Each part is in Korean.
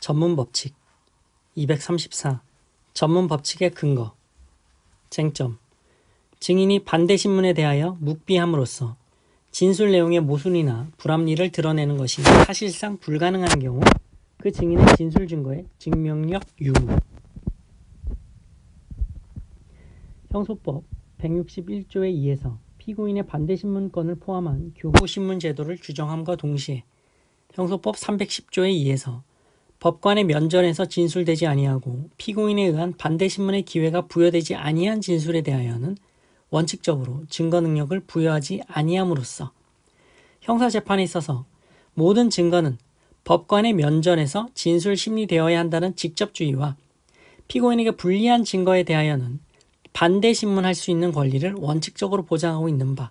전문법칙 234. 전문법칙의 근거. 쟁점. 증인이 반대신문에 대하여 묵비함으로써 진술 내용의 모순이나 불합리를 드러내는 것이 사실상 불가능한 경우 그 증인의 진술 증거의 증명력 유무. 형소법 161조의 2에서 피고인의 반대신문권을 포함한 교보신문 제도를 규정함과 동시에 형소법 310조의 2에서 법관의 면전에서 진술되지 아니하고 피고인에 의한 반대신문의 기회가 부여되지 아니한 진술에 대하여는 원칙적으로 증거 능력을 부여하지 아니함으로써 형사재판에 있어서 모든 증거는 법관의 면전에서 진술 심리되어야 한다는 직접주의와 피고인에게 불리한 증거에 대하여는 반대신문할 수 있는 권리를 원칙적으로 보장하고 있는 바,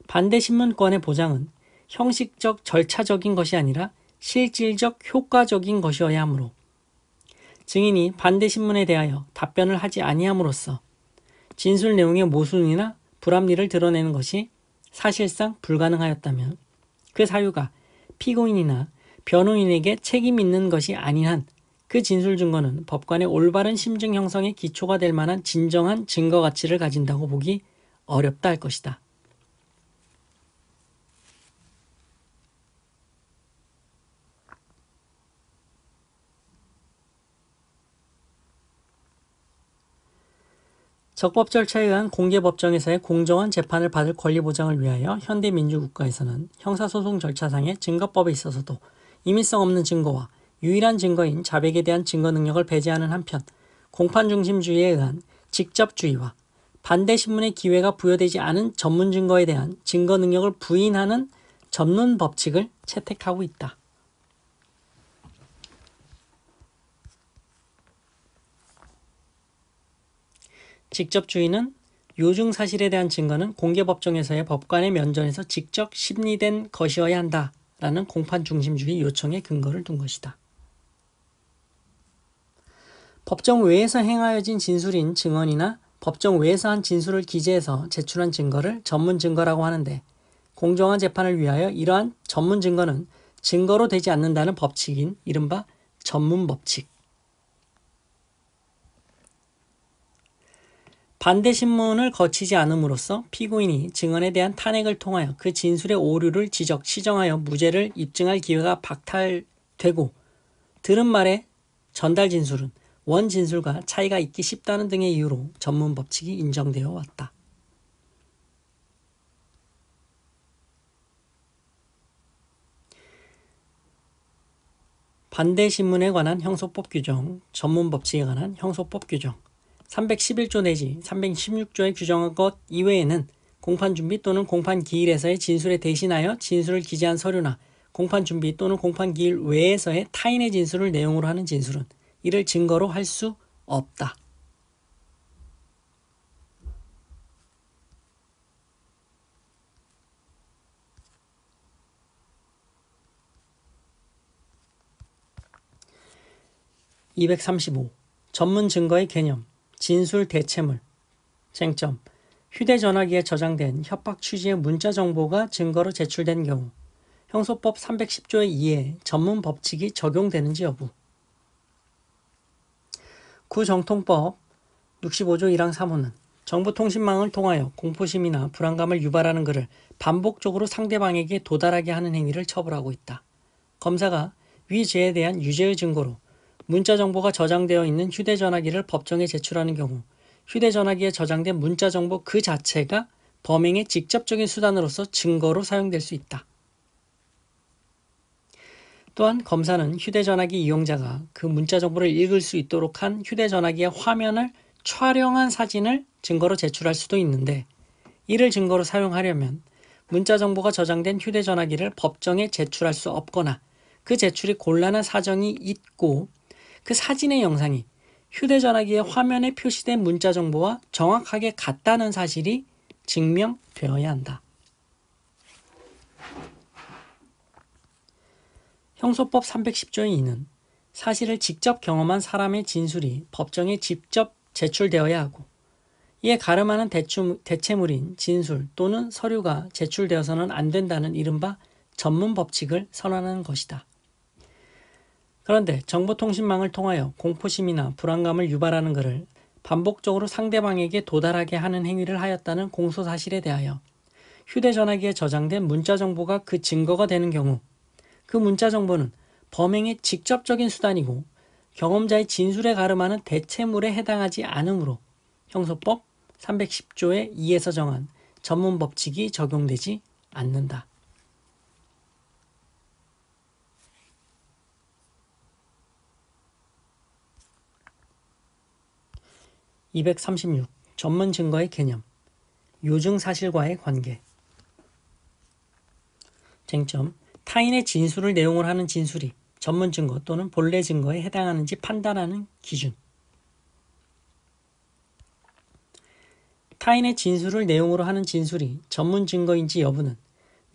반대신문권의 보장은 형식적 절차적인 것이 아니라 실질적 효과적인 것이어야 하므로 증인이 반대신문에 대하여 답변을 하지 아니함으로써 진술 내용의 모순이나 불합리를 드러내는 것이 사실상 불가능하였다면 그 사유가 피고인이나 변호인에게 책임 있는 것이 아닌 한 그 진술 증거는 법관의 올바른 심증 형성의 기초가 될 만한 진정한 증거 가치를 가진다고 보기 어렵다 할 것이다. 적법 절차에 의한 공개법정에서의 공정한 재판을 받을 권리 보장을 위하여 현대민주국가에서는 형사소송 절차상의 증거법에 있어서도 임의성 없는 증거와 유일한 증거인 자백에 대한 증거 능력을 배제하는 한편 공판중심주의에 의한 직접주의와 반대신문의 기회가 부여되지 않은 전문 증거에 대한 증거 능력을 부인하는 전문법칙을 채택하고 있다. 직접주의는 요중 사실에 대한 증거는 공개법정에서의 법관의 면전에서 직접 심리된 것이어야 한다라는 공판중심주의 요청에 근거를 둔 것이다. 법정 외에서 행하여진 진술인 증언이나 법정 외에서 한 진술을 기재해서 제출한 증거를 전문 증거라고 하는데 공정한 재판을 위하여 이러한 전문 증거는 증거로 되지 않는다는 법칙인 이른바 전문법칙. 반대신문을 거치지 않음으로써 피고인이 증언에 대한 탄핵을 통하여 그 진술의 오류를 시정하여 무죄를 입증할 기회가 박탈되고 들은 말의 전달 진술은 원 진술과 차이가 있기 쉽다는 등의 이유로 전문법칙이 인정되어 왔다. 반대신문에 관한 형소법 규정, 전문법칙에 관한 형소법 규정 311조 내지 316조에 규정한 것 이외에는 공판준비 또는 공판기일에서의 진술에 대신하여 진술을 기재한 서류나 공판준비 또는 공판기일 외에서의 타인의 진술을 내용으로 하는 진술은 이를 증거로 할 수 없다. (235) 전문 증거의 개념, 진술 대체물, 쟁점, 휴대전화기에 저장된 협박 취지의 문자 정보가 증거로 제출된 경우 형소법 310조의 2에 전문 법칙이 적용되는지 여부. 구정통법 65조 1항 3호는 정보통신망을 통하여 공포심이나 불안감을 유발하는 글을 반복적으로 상대방에게 도달하게 하는 행위를 처벌하고 있다. 검사가 위 죄에 대한 유죄의 증거로 문자 정보가 저장되어 있는 휴대전화기를 법정에 제출하는 경우 휴대전화기에 저장된 문자 정보 그 자체가 범행의 직접적인 수단으로서 증거로 사용될 수 있다. 또한 검사는 휴대전화기 이용자가 그 문자 정보를 읽을 수 있도록 한 휴대전화기의 화면을 촬영한 사진을 증거로 제출할 수도 있는데 이를 증거로 사용하려면 문자 정보가 저장된 휴대전화기를 법정에 제출할 수 없거나 그 제출이 곤란한 사정이 있고 그 사진의 영상이 휴대전화기의 화면에 표시된 문자 정보와 정확하게 같다는 사실이 증명되어야 한다. 형소법 310조의 2는 사실을 직접 경험한 사람의 진술이 법정에 직접 제출되어야 하고 이에 가름하는 대체물인 진술 또는 서류가 제출되어서는 안 된다는 이른바 전문 법칙을 선언하는 것이다. 그런데 정보통신망을 통하여 공포심이나 불안감을 유발하는 글을 반복적으로 상대방에게 도달하게 하는 행위를 하였다는 공소사실에 대하여 휴대전화기에 저장된 문자 정보가 그 증거가 되는 경우 그 문자 정보는 범행의 직접적인 수단이고 경험자의 진술에 가름하는 대체물에 해당하지 않으므로 형소법 310조의 2에서 정한 전문 법칙이 적용되지 않는다. 236. 전문 증거의 개념. 요증 사실과의 관계. 쟁점. 타인의 진술을 내용으로 하는 진술이 전문 증거 또는 본래 증거에 해당하는지 판단하는 기준. 타인의 진술을 내용으로 하는 진술이 전문 증거인지 여부는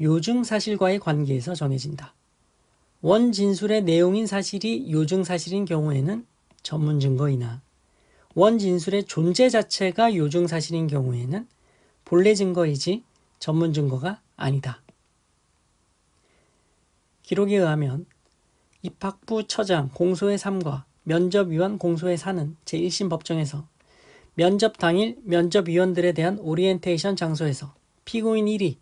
요증 사실과의 관계에서 정해진다. 원 진술의 내용인 사실이 요증 사실인 경우에는 전문 증거이나 원 진술의 존재 자체가 요증 사실인 경우에는 본래 증거이지 전문 증거가 아니다. 기록에 의하면 입학부 처장 공소의 3과 면접위원 공소의 4는 제1심 법정에서 면접 당일 면접위원들에 대한 오리엔테이션 장소에서 피고인 1이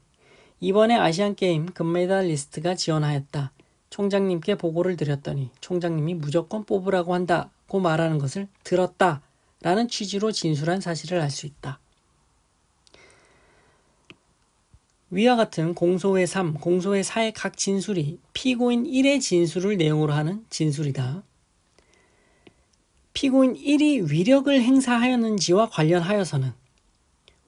이번에 아시안게임 금메달리스트가 지원하였다. 총장님께 보고를 드렸더니 총장님이 무조건 뽑으라고 한다고 말하는 것을 들었다. 라는 취지로 진술한 사실을 알 수 있다. 위와 같은 공소의 3, 공소의 4의 각 진술이 피고인 1의 진술을 내용으로 하는 진술이다. 피고인 1이 위력을 행사하였는지와 관련하여서는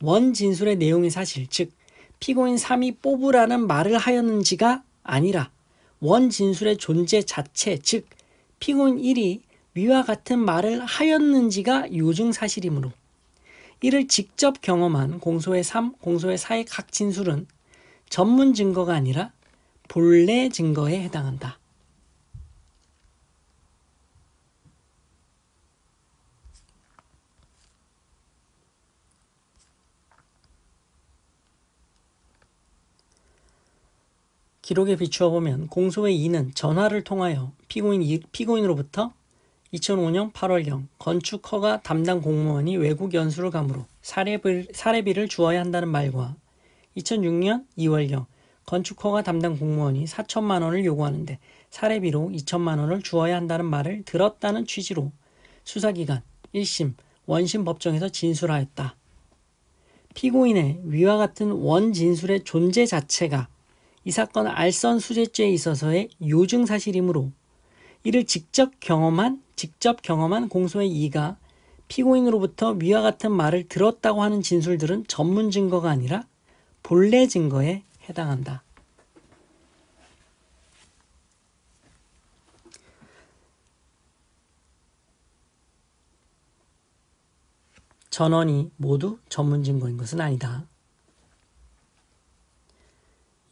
원 진술의 내용인 사실, 즉 피고인 3이 뽑으라는 말을 하였는지가 아니라 원 진술의 존재 자체, 즉 피고인 1이 위와 같은 말을 하였는지가 요증 사실이므로 이를 직접 경험한 공소의 3, 공소의 4의 각 진술은 전문 증거가 아니라 본래 증거에 해당한다. 기록에 비추어 보면 공소의 2는 전화를 통하여 피고인으로부터 2005년 8월경 건축 허가 담당 공무원이 외국 연수를 가므로 사례비를 주어야 한다는 말과 2006년 2월경 건축 허가 담당 공무원이 4천만 원을 요구하는데 사례비로 2천만 원을 주어야 한다는 말을 들었다는 취지로 수사기관 1심, 원심 법정에서 진술하였다. 피고인의 위와 같은 원 진술의 존재 자체가 이 사건 알선 수재죄에 있어서의 요증 사실이므로 이를 직접 경험한 공소의 2가 피고인으로부터 위와 같은 말을 들었다고 하는 진술들은 전문 증거가 아니라 본래 증거에 해당한다. 전원이 모두 전문 증거인 것은 아니다.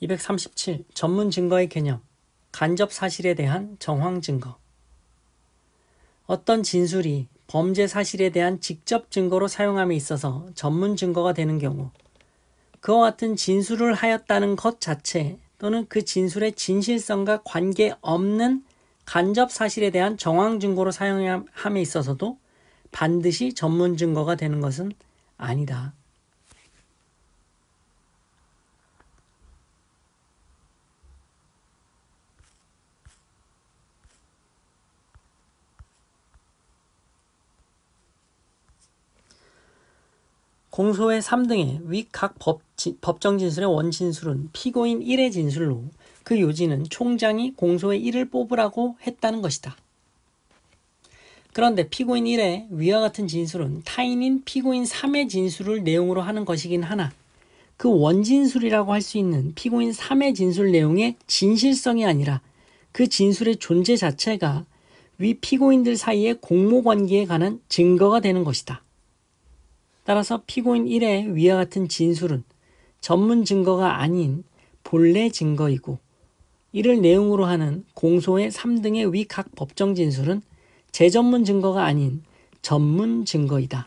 237. 전문 증거의 개념. 간접 사실에 대한 정황 증거. 어떤 진술이 범죄 사실에 대한 직접 증거로 사용함에 있어서 전문 증거가 되는 경우 그와 같은 진술을 하였다는 것 자체 또는 그 진술의 진실성과 관계없는 간접 사실에 대한 정황 증거로 사용함에 있어서도 반드시 전문 증거가 되는 것은 아니다. 공소의 3등의 위 각 법정 진술의 원진술은 피고인 1의 진술로 그 요지는 총장이 공소의 1을 뽑으라고 했다는 것이다. 그런데 피고인 1의 위와 같은 진술은 타인인 피고인 3의 진술을 내용으로 하는 것이긴 하나 그 원진술이라고 할 수 있는 피고인 3의 진술 내용의 진실성이 아니라 그 진술의 존재 자체가 위 피고인들 사이의 공모관계에 관한 증거가 되는 것이다. 따라서 피고인 1의 위와 같은 진술은 전문 증거가 아닌 본래 증거이고 이를 내용으로 하는 공소의 3등의 위 각 법정 진술은 재전문 증거가 아닌 전문 증거이다.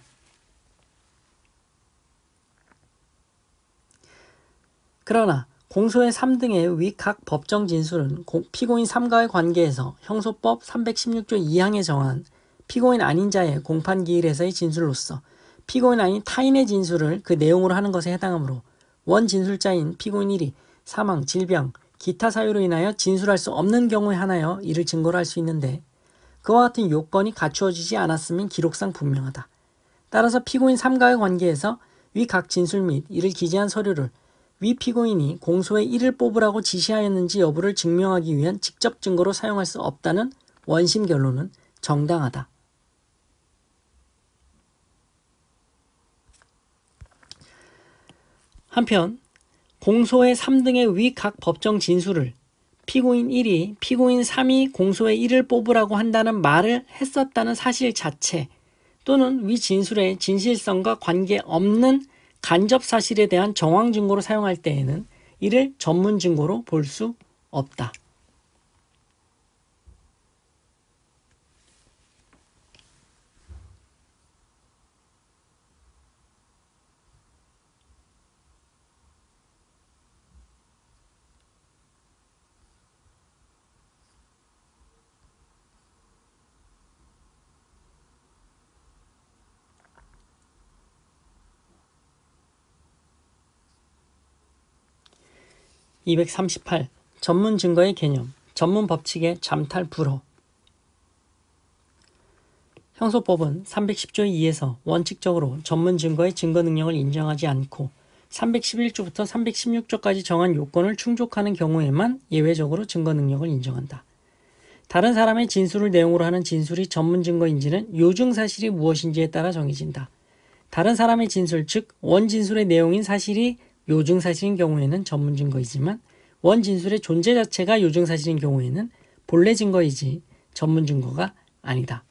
그러나 공소의 3등의 위 각 법정 진술은 피고인 3가의 관계에서 형소법 316조 2항에 정한 피고인 아닌 자의 공판기일에서의 진술로서 피고인 아닌 타인의 진술을 그 내용으로 하는 것에 해당하므로 원 진술자인 피고인 1이 사망, 질병, 기타 사유로 인하여 진술할 수 없는 경우에 한하여 이를 증거로 할 수 있는데 그와 같은 요건이 갖추어지지 않았으면 기록상 분명하다. 따라서 피고인 3가의 관계에서 위 각 진술 및 이를 기재한 서류를 위 피고인이 공소의 1을 뽑으라고 지시하였는지 여부를 증명하기 위한 직접 증거로 사용할 수 없다는 원심 결론은 정당하다. 한편 공소의 3등의 위 각 법정 진술을 피고인 1이 피고인 3이 공소의 1을 뽑으라고 한다는 말을 했었다는 사실 자체 또는 위 진술의 진실성과 관계없는 간접 사실에 대한 정황 증거로 사용할 때에는 이를 전문 증거로 볼 수 없다. (238) 전문 증거의 개념, 전문 법칙의 잠탈 불허. 형소법은 310조의 2에서 원칙적으로 전문 증거의 증거 능력을 인정하지 않고 311조부터 316조까지 정한 요건을 충족하는 경우에만 예외적으로 증거 능력을 인정한다. 다른 사람의 진술을 내용으로 하는 진술이 전문 증거인지는 요증 사실이 무엇인지에 따라 정해진다. 다른 사람의 진술, 즉 원진술의 내용인 사실이 요증 사실인 경우에는 전문 증거이지만 원진술의 존재 자체가 요증 사실인 경우에는 본래 증거이지 전문 증거가 아니다.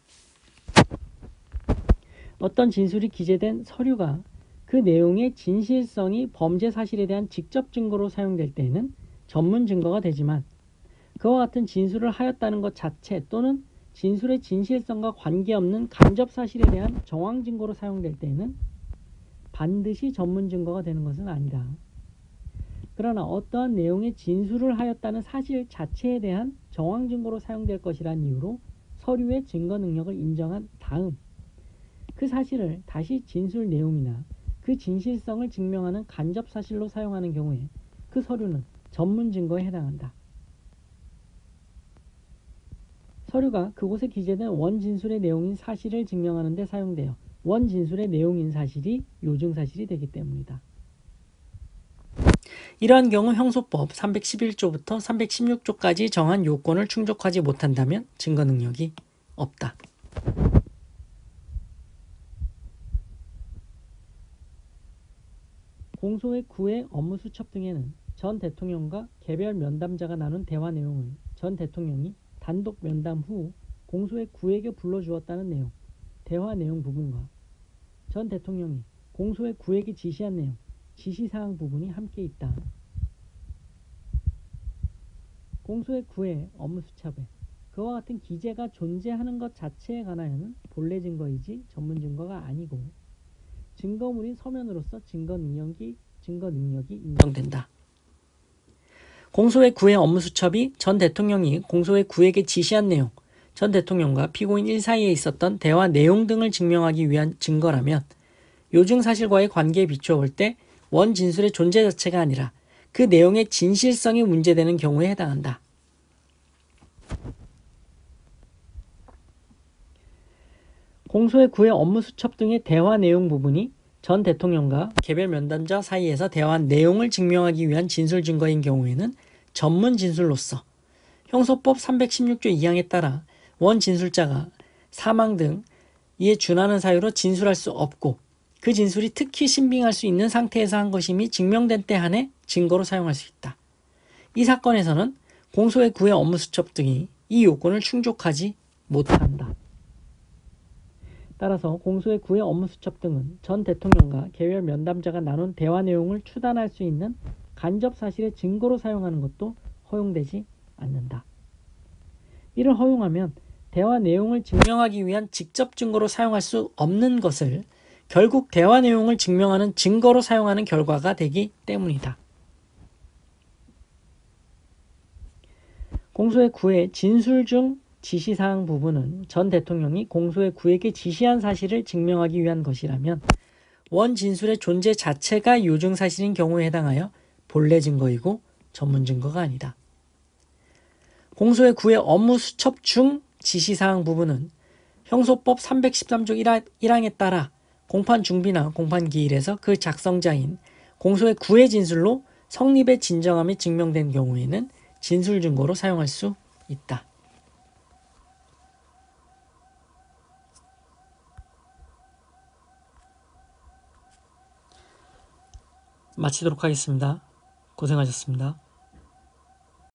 어떤 진술이 기재된 서류가 그 내용의 진실성이 범죄 사실에 대한 직접 증거로 사용될 때에는 전문 증거가 되지만 그와 같은 진술을 하였다는 것 자체 또는 진술의 진실성과 관계없는 간접 사실에 대한 정황 증거로 사용될 때에는 반드시 전문 증거가 되는 것은 아니다. 그러나 어떠한 내용의 진술을 하였다는 사실 자체에 대한 정황 증거로 사용될 것이라는 이유로 서류의 증거 능력을 인정한 다음 그 사실을 다시 진술 내용이나 그 진실성을 증명하는 간접 사실로 사용하는 경우에 그 서류는 전문 증거에 해당한다. 서류가 그곳에 기재된 원진술의 내용인 사실을 증명하는 데 사용되어 원진술의 내용인 사실이 요증 사실이 되기 때문이다. 이러한 경우 형소법 311조부터 316조까지 정한 요건을 충족하지 못한다면 증거 능력이 없다. 공소의 9회 업무 수첩 등에는 전 대통령과 개별 면담자가 나눈 대화 내용을 전 대통령이 단독 면담 후 공소의 9회에게 불러주었다는 내용, 대화 내용 부분과 전 대통령이 공소의 9회에게 지시한 내용, 지시사항 부분이 함께 있다. 공소의 9회 업무 수첩에 그와 같은 기재가 존재하는 것 자체에 관하여는 본래 증거이지 전문 증거가 아니고 증거물인 서면으로서 증거 능력이 인정된다. 공소의 9회 업무 수첩이 전 대통령이 공소의 9회에게 지시한 내용, 전 대통령과 피고인 1 사이에 있었던 대화 내용 등을 증명하기 위한 증거라면 요증 사실과의 관계에 비추어 볼 때 원 진술의 존재 자체가 아니라 그 내용의 진실성이 문제되는 경우에 해당한다. 공소의 9회 업무 수첩 등의 대화 내용 부분이 전 대통령과 개별 면담자 사이에서 대화 내용을 증명하기 위한 진술 증거인 경우에는 전문 진술로서 형소법 316조 2항에 따라 원 진술자가 사망 등 이에 준하는 사유로 진술할 수 없고 그 진술이 특히 신빙할 수 있는 상태에서 한 것임이 증명된 때 한해 증거로 사용할 수 있다. 이 사건에서는 공소의 9회 업무 수첩 등이 이 요건을 충족하지 못한다. 따라서 공소의 9회 업무 수첩 등은 전 대통령과 개별 면담자가 나눈 대화 내용을 추단할 수 있는 간접 사실의 증거로 사용하는 것도 허용되지 않는다. 이를 허용하면 대화 내용을 증명하기 위한 직접 증거로 사용할 수 없는 것을 결국 대화 내용을 증명하는 증거로 사용하는 결과가 되기 때문이다. 공소의 9의 진술 중 지시사항 부분은 전 대통령이 공소의 9에게 지시한 사실을 증명하기 위한 것이라면 원 진술의 존재 자체가 요증 사실인 경우에 해당하여 본래 증거이고 전문 증거가 아니다. 공소의 9의 업무 수첩 중 지시사항 부분은 형소법 313조 1항에 따라 공판 중비나 공판 기일에서 그 작성자인 공소의 9의 진술로 성립의 진정함이 증명된 경우에는 진술 증거로 사용할 수 있다. 마치도록 하겠습니다. 고생하셨습니다.